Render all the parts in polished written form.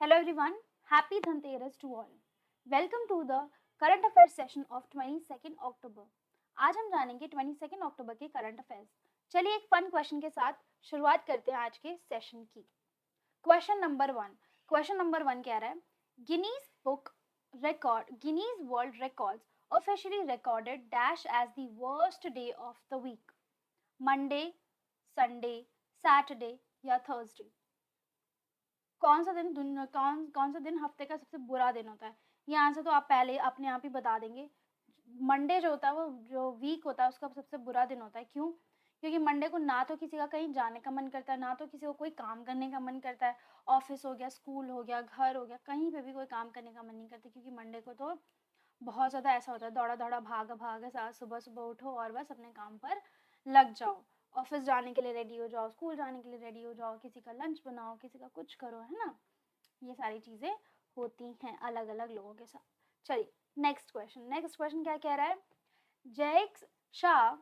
Hello everyone, happy Dhanteras to all. Welcome to the current affairs session of 22nd October. आज हम जानेंगे 22nd अक्टूबर के current affairs. चलिए एक फन क्वेश्चन के साथ शुरुआत करते हैं आज के सेशन की। क्वेश्चन नंबर वन कह रहा है Guinness world records officially recorded dash as the worst day of the week, Monday, Sunday, Saturday या थर्सडे। कौन सा दिन हफ्ते का सबसे बुरा दिन होता है? ये आंसर तो आप पहले अपने आप ही बता देंगे। मंडे जो होता है वो जो वीक होता है उसका सबसे बुरा दिन होता है। क्यों? क्योंकि मंडे को ना तो किसी का कहीं जाने का मन करता है, ना तो किसी को कोई काम करने का मन करता है। ऑफिस हो गया, स्कूल हो गया, घर हो गया, कहीं पे भी कोई काम करने का मन नहीं करता, क्योंकि मंडे को तो बहुत ज़्यादा ऐसा होता है दौड़ा दौड़ा भाग भाग, सुबह सुबह उठो और बस अपने काम पर लग जाओ। ऑफिस जाने के लिए रेडी हो जाओ, स्कूल जाने के लिए रेडी हो जाओ, किसी का लंच बनाओ, किसी का कुछ करो, है ना। ये सारी चीज़ें होती हैं अलग अलग लोगों के साथ। चलिए नेक्स्ट क्वेश्चन क्या कह रहा है? Jax Shah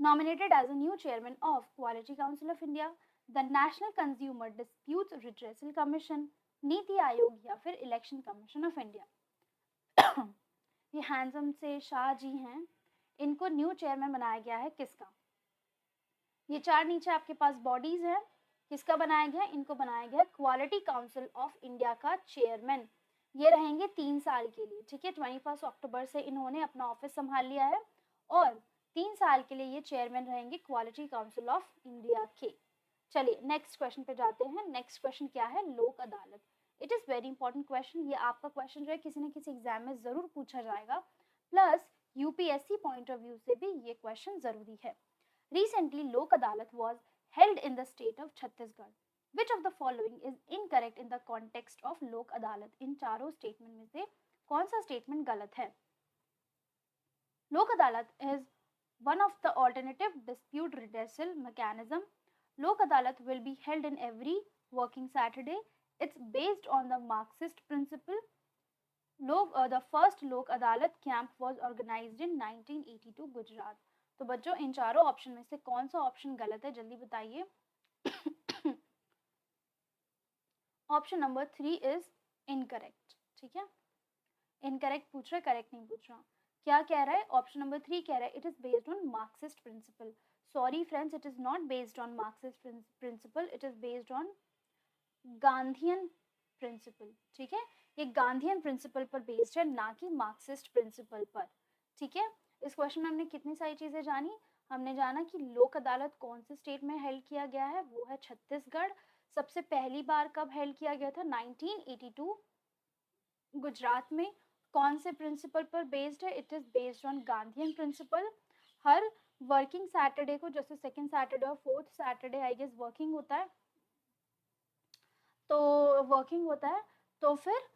nominated as a new chairman of Quality Council of India, the National Consumer Disputes Redressal Commission, NITI Aayog या फिर इलेक्शन कमीशन ऑफ इंडिया। ये हैंडसम से शाह जी हैं, इनको न्यू चेयरमैन बनाया गया है किसका? ये चार नीचे आपके पास बॉडीज हैं, किसका बनाया गया? इनको बनाया गया क्वालिटी काउंसिल ऑफ इंडिया का चेयरमैन। ये रहेंगे 3 साल के लिए, ठीक है। 21 अक्टूबर से इन्होंने अपना ऑफिस संभाल लिया है और 3 साल के लिए ये चेयरमैन रहेंगे क्वालिटी काउंसिल ऑफ इंडिया के। चलिए नेक्स्ट क्वेश्चन पे जाते हैं। नेक्स्ट क्वेश्चन क्या है? लोक अदालत। It is very important question. ये आपका क्वेश्चन जो है किसी न किसी एग्जाम में ज़रूर पूछा जाएगा, plus UPSC point of view से भी ये क्वेश्चन ज़रूरी है। Recently, Lok Adalat was held in the state of Chhattisgarh. Which of the following is incorrect in the context of Lok Adalat? इन चारों स्टेटमेंट में से कौन सा स्टेटमेंट गलत है? Lok Adalat is one of the alternative dispute redressal mechanism. Lok Adalat will be held in every working Saturday. It's based on the Marxist principle. The first Lok Adalat camp was organized in 1982 Gujarat. तो बच्चों इन चारों option में से कौन सा option गलत है, जल्दी बताइए। ऑप्शन नंबर 3 इज इनकरेक्ट, ठीक है। इनकरेक्ट पूछ रहा है, करेक्ट नहीं पूछ रहा। क्या कह रहा है? ऑप्शन नंबर 3 कह रहा है it is based on Marxist principle. Sorry friends, it is not based on Marxist principle, it is based on Gandhian principle, ठीक है। ये गांधीयन प्रिंसिपल पर बेस्ड है, ना कि मार्क्सिस्ट प्रिंसिपल पर, ठीक है। इस क्वेश्चन में हमने कितनी सारी चीज़ें जानी? हमने जाना कि लोक अदालत कौन से स्टेट में हेल्ड किया गया है, वो है छत्तीसगढ़। सबसे पहली बार कब हेल्ड किया गया था? 1982 गुजरात में। कौन से प्रिंसिपल पर बेस्ड है? It is based on Gandhian principle. हर वर्किंग सैटरडे को, जैसे सेकेंड सैटरडे और fourth Saturday I guess working होता है, तो फिर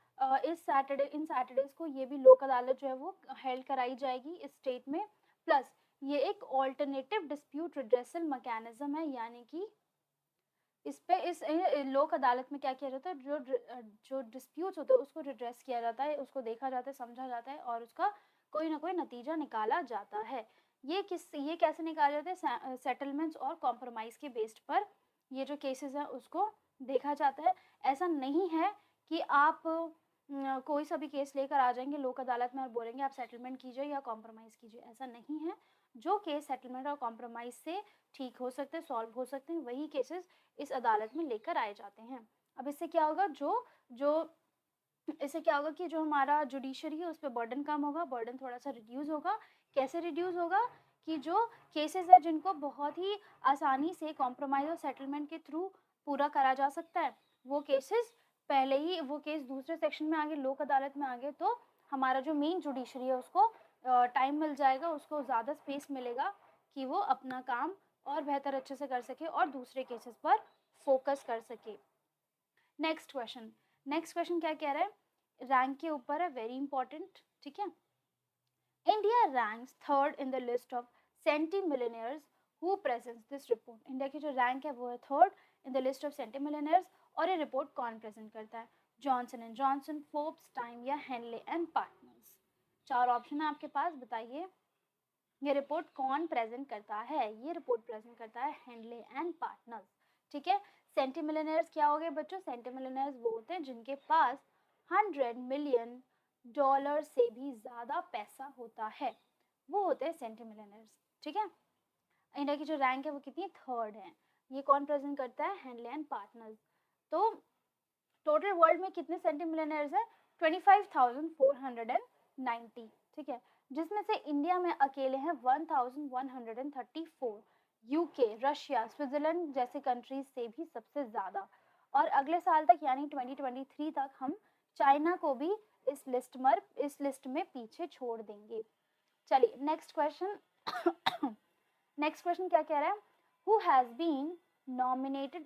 इन सैटरडेज को ये भी लोक अदालत जो है वो हेल्ड कराई जाएगी इस स्टेट में। प्लस ये एक ऑल्टरनेटिव डिस्प्यूट रिड्रेसल मैकेनिज्म है, यानी कि इस लोक अदालत में क्या किया जाता है? जो डिस्प्यूट्स होते हैं उसको रिड्रेस किया जाता है, उसको देखा जाता है, समझा जाता है और उसका कोई ना कोई नतीजा निकाला जाता है। ये कैसे निकाला जाता है? सेटलमेंट्स और कॉम्प्रोमाइज़ के बेस्ड पर ये जो केसेस हैं उसको देखा जाता है। ऐसा नहीं है कि आप कोई सा भी केस लेकर आ जाएंगे लोक अदालत में और बोलेंगे आप सेटलमेंट कीजिए या कॉम्प्रोमाइज़ कीजिए, ऐसा नहीं है। जो केस सेटलमेंट और कॉम्प्रोमाइज़ से ठीक हो सकते हैं, सॉल्व हो सकते हैं, वही केसेस इस अदालत में लेकर आए जाते हैं। अब इससे क्या होगा? इससे क्या होगा कि जो हमारा जुडिशरी है उस पर बर्डन कम होगा, बर्डन थोड़ा सा रिड्यूस होगा। कैसे रिड्यूस होगा? कि जो केसेस है जिनको बहुत ही आसानी से कॉम्प्रोमाइज़ और सेटलमेंट के थ्रू पूरा करा जा सकता है, वो केसेस पहले ही वो केस दूसरे सेक्शन में आगे लोक अदालत में आगे, तो हमारा जो मेन जुडिशरी है उसको टाइम मिल जाएगा, उसको ज़्यादा स्पेस मिलेगा कि वो अपना काम और बेहतर अच्छे से कर सके और दूसरे केसेस पर फोकस कर सके। नेक्स्ट क्वेश्चन क्या कह रहा है? रैंक के ऊपर है, वेरी इंपॉर्टेंट, ठीक है। India ranks third in the list of centimillionaires who presents this report. India की जो रैंक है वो है third in the list of centimillionaires. और ये रिपोर्ट कौन प्रेजेंट करता है? Johnson and Johnson, Forbes, Time या हेनले एंड पार्टनर्स। चार ऑप्शन है आपके पास, बताइए ये रिपोर्ट कौन प्रेजेंट करता है? ये रिपोर्ट प्रेजेंट करता है हेनले एंड पार्टनर्स, ठीक है। सेंटीमिलियनर्स क्या हो गए बच्चों? सेंटीमिलियनर्स वो होते हैं जिनके पास 100 मिलियन डॉलर से भी ज़्यादा पैसा होता है, वो होते हैं सेंटीमिलियनर्स। ठीक है, इंडिया की जो रैंक है वो कितनी? थर्ड है। ये कौन प्रेजेंट करता है? Handle and partners. तो टोटल वर्ल्ड में कितने सेंटीमिलियनर्स हैं? 25,490। ठीक है, जिसमें से इंडिया में अकेले हैं 1,134। यूके, रशिया, स्विट्जरलैंड जैसे कंट्रीज से भी सबसे ज़्यादा। और अगले साल तक यानी 2023 तक हम चाइना को भी इस लिस्ट में पीछे छोड़ देंगे। चलिए नेक्स्ट क्वेश्चन। नेक्स्ट क्वेश्चन क्या कह रहा है? Who has been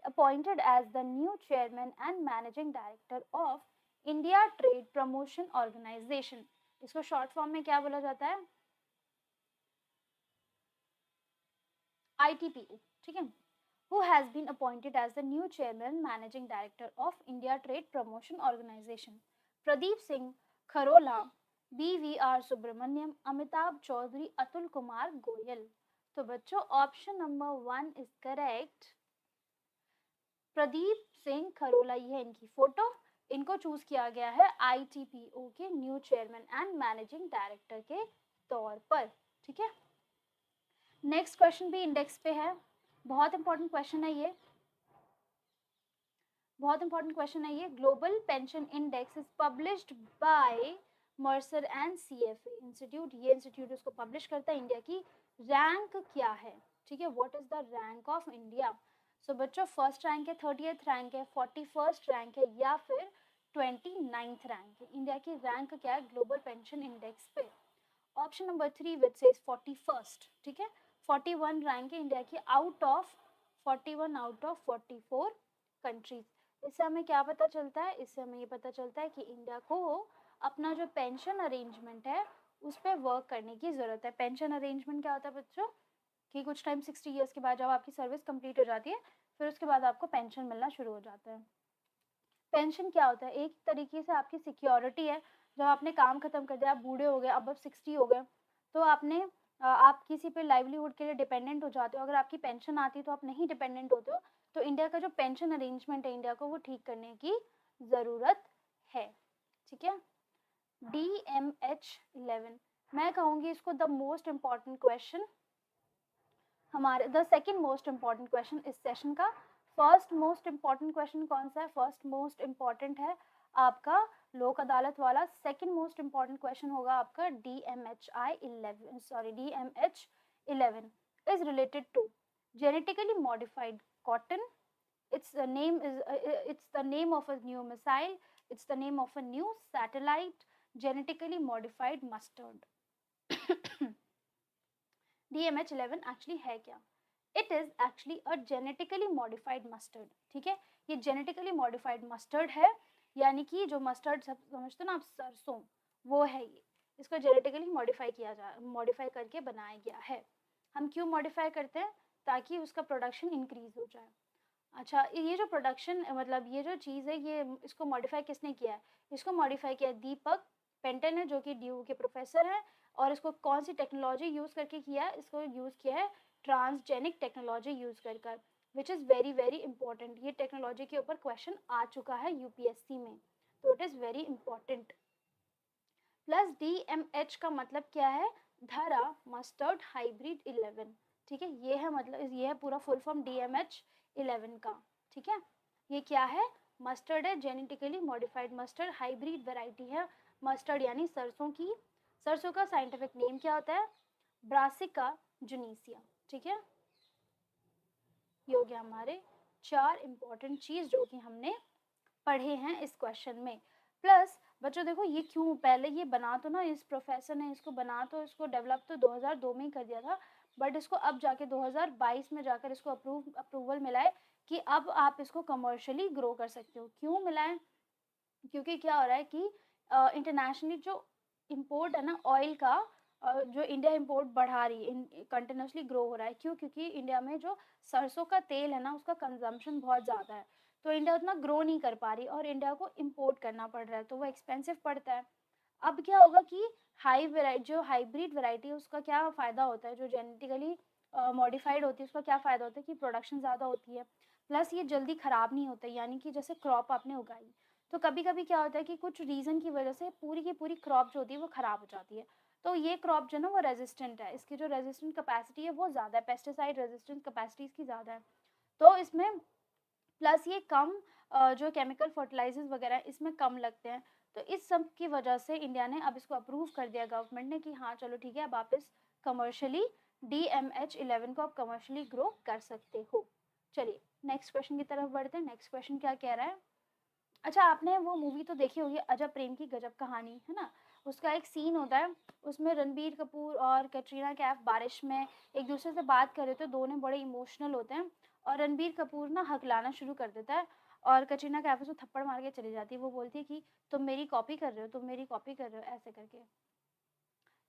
appointed as the new chairman and managing director of India Trade Promotion Organization? इसको शॉर्ट फॉर्म में क्या बोला जाता है? ITPO। ठीक है, who has been appointed as the new chairman and managing director of India Trade Promotion Organization? Pradeep Singh Kharola, BVR Subramaniam, Amitabh Chaudhary, Atul Kumar Goyal. तो बच्चों option number 1 is correct. Pradeep Singh Kharola, ये है इनकी फोटो। इनको चूज किया गया है ITPO के new chairman and managing director के तौर पर। ठीक है, नेक्स्ट क्वेश्चन भी इंडेक्स पे है, बहुत इंपॉर्टेंट क्वेश्चन है ये, बहुत इंपॉर्टेंट क्वेश्चन है ये। Global pension index is published by Mercer and CFA institute. ये इंस्टीट्यूट उसको पब्लिश करता है। इंडिया की रैंक क्या है? ठीक है, what is the rank of India? So बच्चों फर्स्ट रैंक है, 30th रैंक है, 41st रैंक है या फिर 29th रैंक है? इंडिया की रैंक क्या है ग्लोबल पेंशन इंडेक्स पे? Option number 3 which says 41st। ठीक है, 41 रैंक है इंडिया की out of 41 out of 44 countries. इससे हमें क्या पता चलता है? इससे हमें ये पता चलता है कि इंडिया को अपना जो पेंशन अरेंजमेंट है उस पर वर्क करने की ज़रूरत है। पेंशन अरेंजमेंट क्या होता है बच्चों? कि कुछ टाइम 60 ईयर्स के बाद जब आपकी सर्विस कंप्लीट हो जाती है फिर उसके बाद आपको पेंशन मिलना शुरू हो जाता है। पेंशन क्या होता है? एक तरीके से आपकी सिक्योरिटी है। जब आपने काम खत्म कर दिया, आप बूढ़े हो गए, अब 60 हो गए, तो आप किसी पे लाइवलीहुड के लिए डिपेंडेंट हो जाते हो। अगर आपकी पेंशन आती है तो आप नहीं डिपेंडेंट होते हो। तो इंडिया का जो पेंशन अरेंजमेंट है इंडिया को वो ठीक करने की ज़रूरत है। ठीक है, DMH11 मैं कहूँगी इसको द मोस्ट इम्पॉर्टेंट क्वेश्चन, हमारे the second most important question इस सेशन का। फर्स्ट मोस्ट इम्पॉर्टेंट क्वेश्चन कौन सा है? फर्स्ट मोस्ट इम्पॉर्टेंट है आपका लोक अदालत वाला। सेकंड मोस्ट इम्पॉर्टेंट क्वेश्चन होगा आपका DMH11 is related to genetically modified cotton. It's the name is it's the name of a new missile. It's the name of a new satellite. Genetically modified mustard. DMH11 actually है क्या? It is actually a genetically modified mustard. ठीक है, ये genetically modified mustard है, यानी कि जो mustard सब समझते हो ना आप, सरसों, वो है ये। इसको जेनेटिकली मॉडिफाई करके बनाया गया है। हम क्यों मॉडिफाई करते हैं? ताकि उसका प्रोडक्शन इंक्रीज हो जाए। अच्छा, ये जो प्रोडक्शन मतलब ये जो चीज़ है ये इसको मॉडिफाई किसने किया है? इसको मॉडिफाई किया है दीपक पेंटन है जो कि DU के प्रोफेसर हैं। और इसको कौन सी टेक्नोलॉजी यूज़ करके किया है? इसको यूज़ किया है ट्रांसजेनिक टेक्नोलॉजी यूज़ कर which is very very important. ये टेक्नोलॉजी के ऊपर क्वेश्चन आ चुका है UPSC में, तो it is very important. Plus DMH का मतलब क्या है? धरा मस्टर्ड हाइब्रिड 11। ठीक है, ये है मतलब ये है पूरा फुल फॉर्म DMH11 का। ठीक है, ये क्या है? मस्टर्ड है, genetically modified mustard, hybrid variety है मस्टर्ड यानी सरसों की। सरसों का साइंटिफिक नेम क्या होता है? ब्रासिका जुनीसिया। ठीक है, ये हो गया हमारे 4 इंपॉर्टेंट चीज जो कि हमने पढ़े हैं इस क्वेश्चन में। प्लस बच्चों देखो ये क्यों, पहले ये बना तो ना इस प्रोफेसर ने इसको डेवलप तो 2002 में ही कर दिया था, बट इसको अब जाके 2022 में जाकर इसको अप्रूवल मिला है कि अब आप इसको कमर्शियली ग्रो कर सकते हो। क्यों मिला है? क्योंकि क्या हो रहा है कि इंटरनेशनली जो इम्पोर्ट है ना ऑयल का, जो इंडिया इम्पोर्ट बढ़ा रही है, कंटिन्यूसली ग्रो हो रहा है। क्यों? क्योंकि इंडिया में जो सरसों का तेल है ना उसका कंजम्पशन बहुत ज़्यादा है, तो इंडिया उतना ग्रो नहीं कर पा रही और इंडिया को इम्पोर्ट करना पड़ रहा है, तो वो एक्सपेंसिव पड़ता है। अब क्या होगा कि जो हाइब्रिड वैरायटी है उसका क्या फ़ायदा होता है? जो जेनेटिकली मॉडिफाइड होती है उसका क्या फ़ायदा होता है कि प्रोडक्शन ज़्यादा होती है। प्लस ये जल्दी ख़राब नहीं होता, यानी कि जैसे क्रॉप आपने उगाई तो कभी कभी क्या होता है कि कुछ रीज़न की वजह से पूरी की पूरी क्रॉप जो होती है वो ख़राब हो जाती है। तो ये क्रॉप जो है ना वो रेजिस्टेंट है, इसकी जो रेजिस्टेंट कैपेसिटी है वो ज़्यादा है, पेस्टिसाइड रेजिस्टेंट कैपेसिटी इसकी ज़्यादा है। तो इसमें प्लस ये कम जो केमिकल फर्टिलाइजर्स वगैरह इसमें कम लगते हैं। तो इस सब की वजह से इंडिया ने अब इसको अप्रूव कर दिया गवर्नमेंट ने कि हाँ चलो ठीक है, अब आप इस कमर्शियली DMH11 को आप कमर्शियली ग्रो कर सकते हो। चलिए नेक्स्ट क्वेश्चन की तरफ बढ़ते हैं। नेक्स्ट क्वेश्चन क्या कह रहा है। अच्छा, आपने वो मूवी तो देखी होगी अजब प्रेम की गजब कहानी, है ना। उसका एक सीन होता है, उसमें रणबीर कपूर और कैटरीना कैफ बारिश में एक दूसरे से बात कर रहे थे, दोनों बड़े इमोशनल होते हैं और रणबीर कपूर ना हकलाना शुरू कर देता है और कैटरीना कैफ उसको थप्पड़ मार के चली जाती है। वो बोलती है कि तुम मेरी कॉपी कर रहे हो, तुम मेरी कॉपी कर रहे हो, ऐसे करके।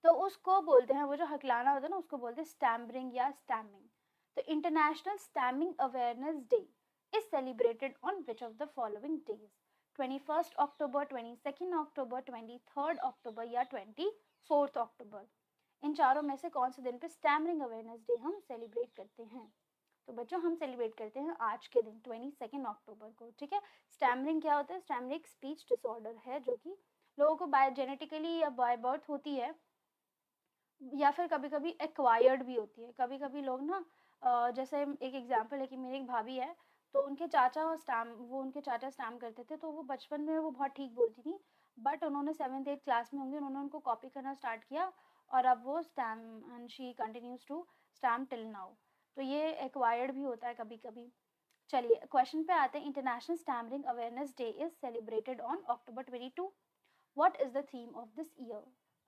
तो उसको बोलते हैं, वो जो हकलाना होता है ना उसको बोलते हैं स्टैम्बरिंग या स्टैमिंग। तो international stammering awareness day is celebrated on which of the following days? 21st October, 22nd October, 23rd October या 24th October? इन चारों में से कौन से दिन पे स्टैमरिंग अवेयरनेस डे हम सेलिब्रेट करते हैं? तो बच्चों हम सेलिब्रेट करते हैं आज के दिन 22nd अक्टूबर को, ठीक है। स्टैमरिंग क्या होता है? स्टैमरिंग एक स्पीच डिसऑर्डर है जो कि लोगों को बाय जेनेटिकली या बाय बर्थ होती है या फिर कभी कभी एक्वायर्ड भी होती है। कभी कभी लोग ना जैसे एक एग्जांपल है कि मेरी एक भाभी है, तो उनके चाचा स्टैम करते थे, तो वो बचपन में वो बहुत ठीक बोलती थी, बट उन्होंने 7th 8th क्लास में होंगे उन्होंने उनको कॉपी करना स्टार्ट किया और अब वो stammer and she continues to stammer till now. तो ये एक्वायर्ड भी होता है कभी कभी। चलिए क्वेश्चन पे आते हैं। International stammering awareness day is celebrated on October 22। What is the theme of this year?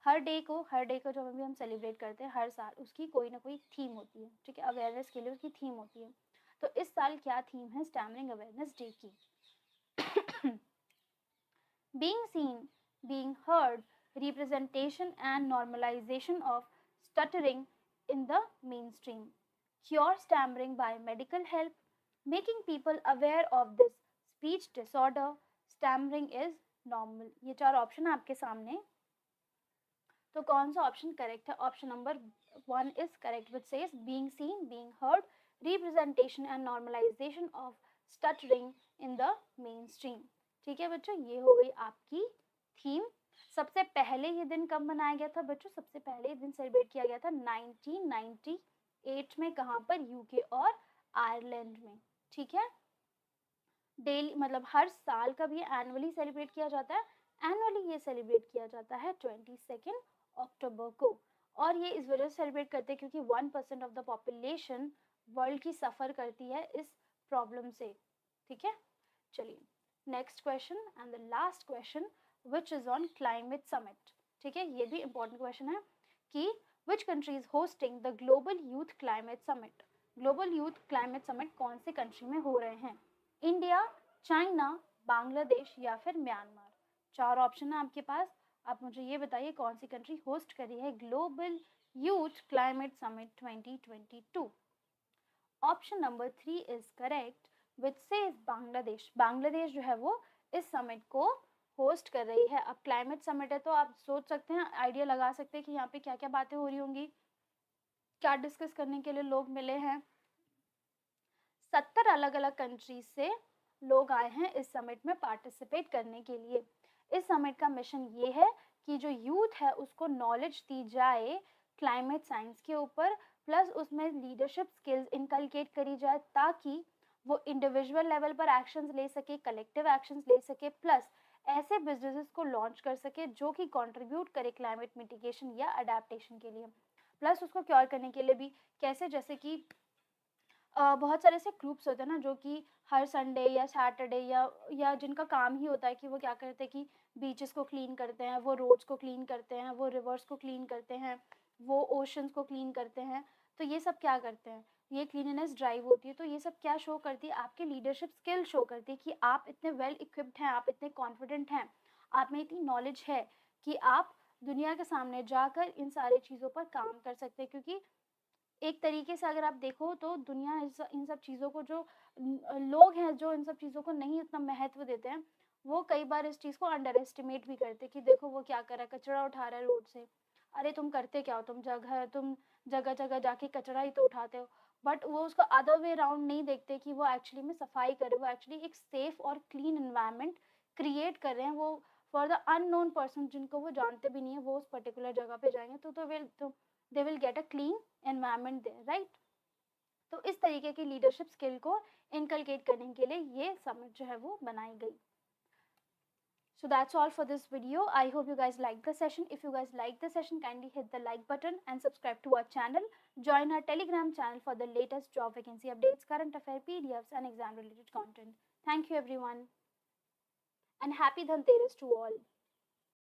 Her day को जो भी हम सेलिब्रेट करते हैं हर साल उसकी कोई ना कोई थीम होती है, ठीक है। अवेयरनेस के लिए उसकी थीम होती है। तो इस साल क्या थीम है स्टैमरिंग अवेयरनेस डे की? being seen, being heard, representation and normalization of stuttering in the mainstream, cure stammering by medical help, making people aware of this speech disorder, stammering is normal। ये चार option है आपके सामने, तो कौन सा option correct है? Option number 1 is correct which says being seen, being heard, representation and normalization of stuttering in the main stream. ठीक है बच्चों, ये हो गई आपकी थीम। सबसे पहले ये दिन कब मनाया गया था बच्चों? सबसे पहले ये दिन सेलिब्रेट किया गया था 1998 में। कहाँ पर? यूके और आयरलैंड में, ठीक है। डेली मतलब हर साल का भी एनुअली सेलिब्रेट किया जाता है। एनुअली ये सेलिब्रेट किया जाता है 22 अक्टूबर को। और ये इस वजह से सेलिब्रेट करते हैं क्योंकि 1% ऑफ द पॉपुलेशन वर्ल्ड की सफ़र करती है इस प्रॉब्लम से, ठीक है। चलिए next question and the last question which is on climate summit, ठीक है। ये भी इंपॉर्टेंट क्वेश्चन है कि which country is hosting the global youth climate summit? Global youth climate summit कौन से कंट्री में हो रहे हैं? इंडिया, चाइना, बांग्लादेश या फिर म्यांमार? चार ऑप्शन है आपके पास। आप मुझे ये बताइए कौन सी कंट्री होस्ट करी है global youth climate summit 2022? Option number 3 is correct which says Bangladesh. Bangladesh जो है वो इस समिट को होस्ट कर रही है। अब क्लाइमेट समिट है तो आप सोच सकते हैं, आइडिया लगा सकते हैं कि यहाँ पे क्या क्या बातें हो रही होंगी, क्या डिस्कस करने के लिए लोग मिले हैं। 70 अलग अलग कंट्रीज से लोग आए हैं इस समिट में पार्टिसिपेट करने के लिए। इस समिट का मिशन ये है कि जो यूथ है उसको नॉलेज दी जाए क्लाइमेट साइंस के ऊपर, प्लस उसमें लीडरशिप स्किल्स इनकलकेट करी जाए ताकि वो इंडिविजुअल लेवल पर एक्शंस ले सके, कलेक्टिव एक्शंस ले सके, प्लस ऐसे बिजनेसेस को लॉन्च कर सके जो कि कंट्रीब्यूट करे क्लाइमेट मिटिगेशन या अडेप्टेशन के लिए, प्लस उसको क्योर करने के लिए भी। कैसे? जैसे कि बहुत सारे ऐसे ग्रुप्स होते हैं ना जो कि हर संडे या सैटरडे या जिनका काम ही होता है कि वो क्या करते हैं कि बीचेस को क्लीन करते हैं, वो रोड्स को क्लीन करते हैं, वो रिवर्स को क्लीन करते हैं, वो ओशंस को क्लीन करते हैं। तो ये सब क्या करते हैं? ये क्लीननेस ड्राइव होती है। तो ये सब क्या शो करती है? आपकी लीडरशिप स्किल शो करती है कि आप इतने वेल इक्विप्ड हैं, आप इतने कॉन्फिडेंट हैं, आप में इतनी नॉलेज है कि आप दुनिया के सामने जाकर इन सारी चीज़ों पर काम कर सकते हैं। क्योंकि एक तरीके से अगर आप देखो तो दुनिया इन सब चीज़ों को जो लोग हैं जो इन सब चीज़ों को नहीं इतना महत्व देते हैं, वो कई बार इस चीज़ को अंडर एस्टिमेट भी करते हैं कि देखो वो क्या कर रहा है, कचरा उठा रहा है रोड से। अरे तुम करते क्या हो? तुम जगह जगह जाके कचरा ही तो उठाते हो। बट वो उसको अदर वे राउंड नहीं देखते कि वो एक्चुअली में सफाई करे, वो एक्चुअली एक सेफ और क्लीन एनवायरनमेंट क्रिएट कर रहे हैं। वो फॉर द अननोन पर्सन जिनको वो जानते भी नहीं है, वो उस पर्टिकुलर जगह पे जाएंगे तो they will get a clean environment there, right. तो इस तरीके की लीडरशिप स्किल को इनकलकेट करने के लिए ये समिट जो है वो बनाई गई। So that's all for this video. I hope you guys liked the session. If you guys liked the session, kindly hit the like button and subscribe to our channel. Join our Telegram channel for the latest job vacancy updates, current affair PDFs and exam related content. Thank you everyone and happy Dhanteras to all.